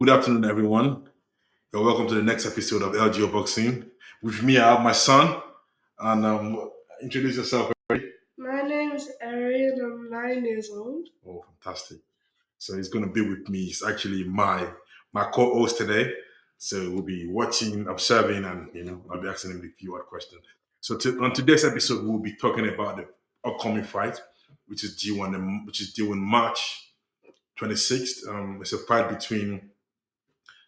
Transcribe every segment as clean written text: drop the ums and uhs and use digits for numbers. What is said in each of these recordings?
Good afternoon, everyone. You're welcome to the next episode of LGO Boxing. With me, I have my son, and introduce yourself. My name's Arian. I'm 9 years old. Oh, fantastic! So he's going to be with me. He's actually my co-host today. So we'll be watching, observing, and I'll be asking him a few odd questions. So on today's episode, we'll be talking about the upcoming fight, which is due in March 26th. It's a fight between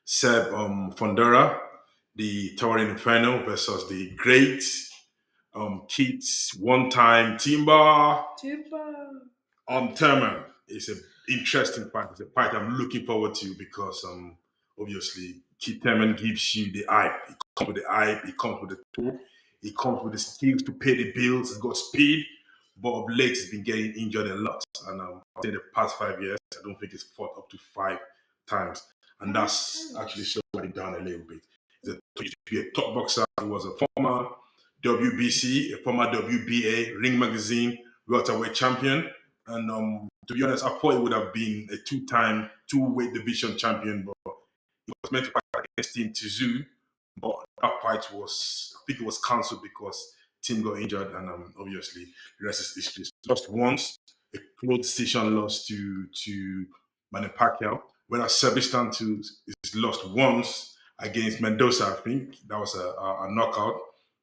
Seb Fundora, the Towering Inferno, versus the great Keats, one time Timber Tupa. Thurman. It's an interesting fight. It's a fight I'm looking forward to because obviously Keith Thurman gives you the hype. It comes with the hype, it comes with the talk, it comes with the skills to pay the bills, it's got speed, but of late he's been getting injured a lot. And I think the past 5 years, I don't think he's fought up to 5 times. And that's actually slowing it down a little bit. He used to be a top boxer. He was a former WBC, a former WBA, Ring Magazine welterweight champion. And to be honest, I thought he would have been a two-time, two-weight division champion, but he was meant to fight against Team Tizu. But that fight was, I think it was cancelled because Tim got injured, and obviously the rest is history. Lost once, a close decision loss to Manny Pacquiao. Whereas Sebastian is lost once against Mendoza. I think that was a knockout.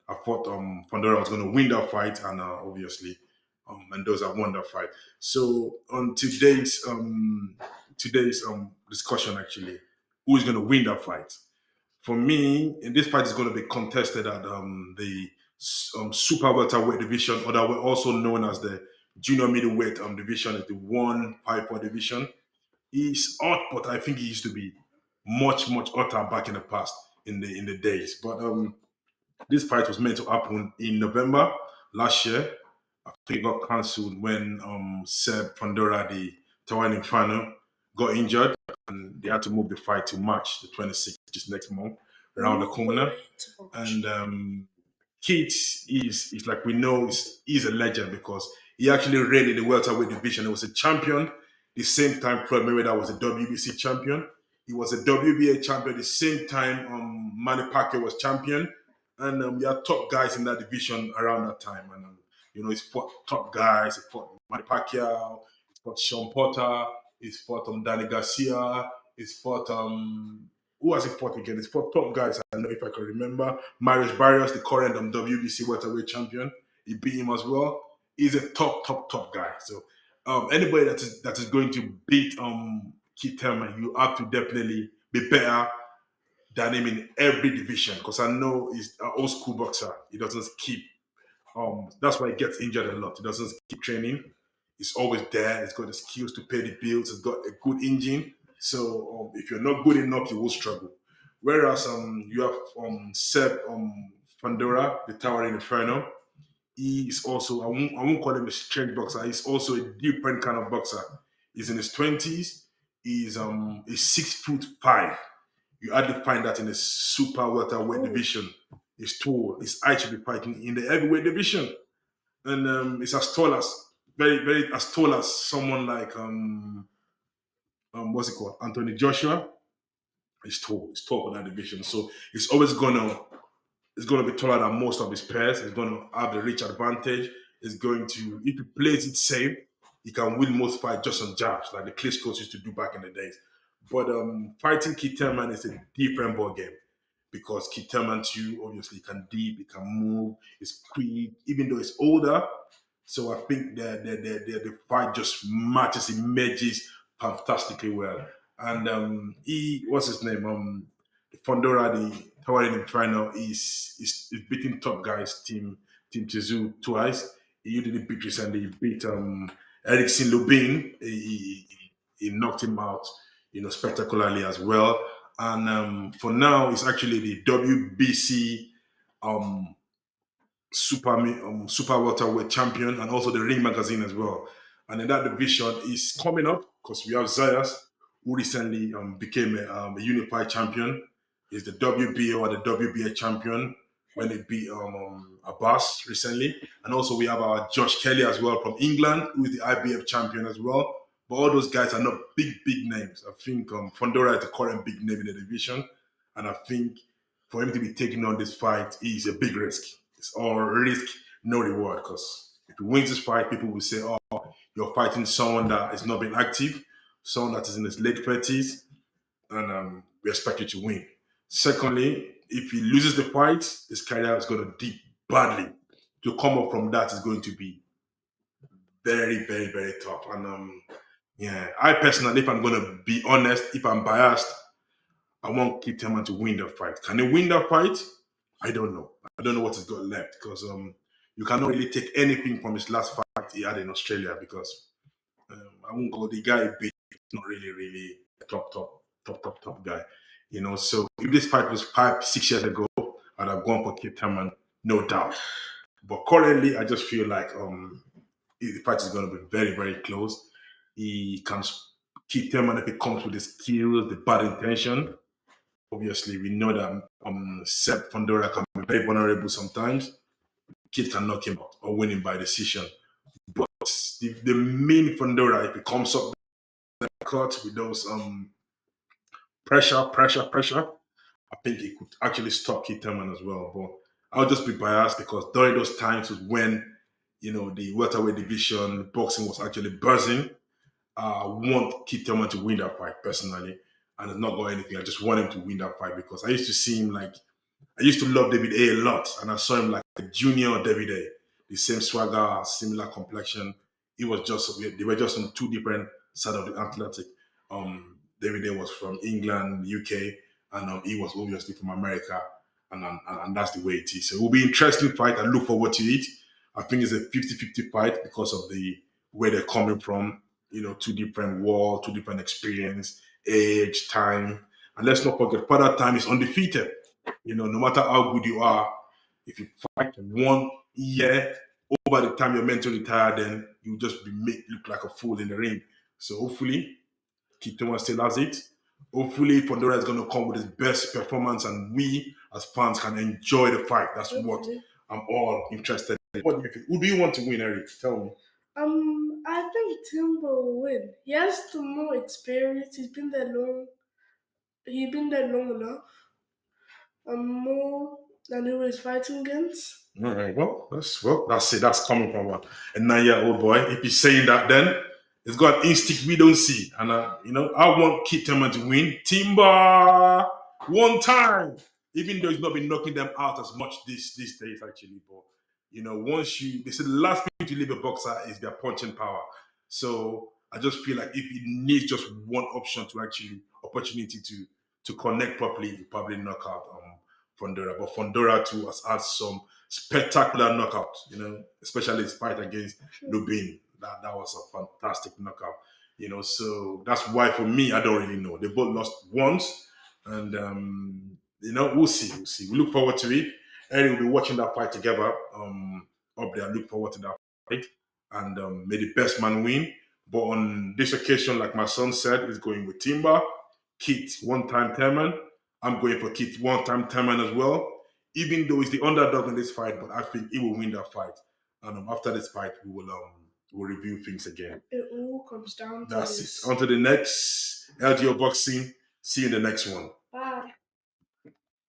I thought Fundora was going to win that fight, and obviously Mendoza won that fight. So on today's discussion, actually, who is going to win that fight? For me, and this fight is going to be contested at the super welterweight division, or that we're also known as the junior middleweight division, is the 154 division. He's hot, but I think he used to be much hotter back in the past in the days. But this fight was meant to happen in November last year. I think it got cancelled when Seb Fundora, the Taiwan Inferno, got injured, and they had to move the fight to March the 26th, which is next month, around the corner. And Keith is like we know, he's a legend because he actually reigned in the welterweight division. He was a champion the same time Floyd Mayweather was a WBC champion. He was a WBA champion the same time Manny Pacquiao was champion. And we had top guys in that division around that time. And he's fought top guys. He fought Manny Pacquiao. He fought Sean Porter. He's fought Danny Garcia. He's fought who has he fought again? He's fought top guys. I don't know if I can remember. Marius Barrios, the current WBC welterweight champion. He beat him as well. He's a top guy. So anybody that is going to beat Keith Thurman, you have to definitely be better than him in every division. Because I know he's an old school boxer. He doesn't keep. That's why he gets injured a lot. He doesn't keep training. He's always there. He's got the skills to pay the bills. He's got a good engine. So if you're not good enough, you will struggle. Whereas you have Seb Fundora, the Towering Inferno. He is also, I won't call him a strange boxer. He's also a different kind of boxer. He's in his 20s. He's 6'5". You hardly find that in the super welterweight division. He's tall. His height should be fighting in the heavyweight division. And it's as tall as very as tall as someone like what's it called? Anthony Joshua. He's tall. He's tall for that division. So he's always gonna be taller than most of his pairs. He's gonna have the reach advantage. He's going to, if he plays it safe, he can win most fights just on jabs, like the Klitschko's used to do back in the days. But fighting Keith Thurman is a different ball game because Keith Thurman too, obviously, can deep, he can move, he's quick, even though he's older. So I think the fight just matches, it merges fantastically well. And what's his name? Fundora, the Towering Inferno, is beating top guys, Team Tizu twice. He didn't beat recently. He beat Erickson Lubin. He knocked him out, spectacularly as well. And for now, it's actually the WBC um, super welterweight champion and also the Ring Magazine as well. And in that division is coming up because we have Zayas, who recently became a unified champion. He's the WBO or the WBA champion when he beat Abbas recently. And also we have our Josh Kelly as well from England, who is the IBF champion as well. but all those guys are not big names. I think Fundora is the current big name in the division, and I think for him to be taking on this fight is a big risk. It's all risk, no reward. Because if he wins this fight, people will say, "Oh, you're fighting someone that has not been active, someone that is in his late 30s, and we expect you to win." Secondly, if he loses the fight, his career is going to dip badly. To come up from that is going to be very tough. And yeah, I personally, if I'm going to be honest, if I'm biased, I want Keith Thurman to win that fight. Can he win that fight? I don't know. I don't know what he's got left because you cannot really take anything from his last fight he had in Australia because I won't go the guy beat not really a top guy. So if this fight was 5 6 years ago, I'd have gone for Keith Thurman, no doubt. But currently, I just feel like the fight is going to be very close. He can Keith Thurman if it comes with the skills, the bad intention. Obviously, we know that Seb Fundora can be very vulnerable sometimes. Kid can knock him out or win him by decision. But the main Fundora, if it comes up cut with those pressure, I think it could actually stop Keith Thurman as well. But I'll just be biased because during those times was when the welterweight division boxing was actually buzzing. I want Keith Thurman to win that fight personally, and it's not got anything. I just want him to win that fight because I used to see him like I used to love David A lot, and I saw him like a junior David A. The same swagger, similar complexion. It was just they were just on two different sides of the Atlantic. David A was from England, UK, and he was obviously from America, and that's the way it is. So it will be an interesting fight. I look forward to it. I think it's a 50-50 fight because of the where they're coming from. Two different worlds, two different experience, age, time. And let's not forget, Father Time is undefeated. No matter how good you are, if you fight 1 year, over the time you're meant to retire, then you just be made look like a fool in the ring. So hopefully, Keith Thurman still has it. Hopefully, Fundora is going to come with his best performance, and we as fans can enjoy the fight. That's what I'm all interested in. What do you think? Who do you want to win, Eric? Tell me. I think Timber will win. He has the more experience. He's been there long. He's been there long enough. More than who he's fighting against. All right. That's it. That's coming from a 9-year-old boy. If he's saying that, then it's got instinct we don't see. And I want Keith Thurman to win. Timber one time, even though he's not been knocking them out as much these days actually. But once they say the last thing to leave a boxer is their punching power. So I just feel like if he needs just one opportunity to connect properly, he probably knock out Fundora. But Fundora too has had some spectacular knockout, especially his fight against Lubin. That was a fantastic knockout. So that's why for me, I don't really know. They both lost once, and we'll see. We'll see. We look forward to it. Eric will be watching that fight together. Up there, I look forward to that fight, and may the best man win. But on this occasion, like my son said, he's going with Timber, Keith, one-time Thurman. I'm going for Keith, one-time Thurman as well. Even though he's the underdog in this fight, but I think he will win that fight. And after this fight, we'll review things again. It all comes down to That's this. it. On to the next LGO boxing. See you in the next one. Bye.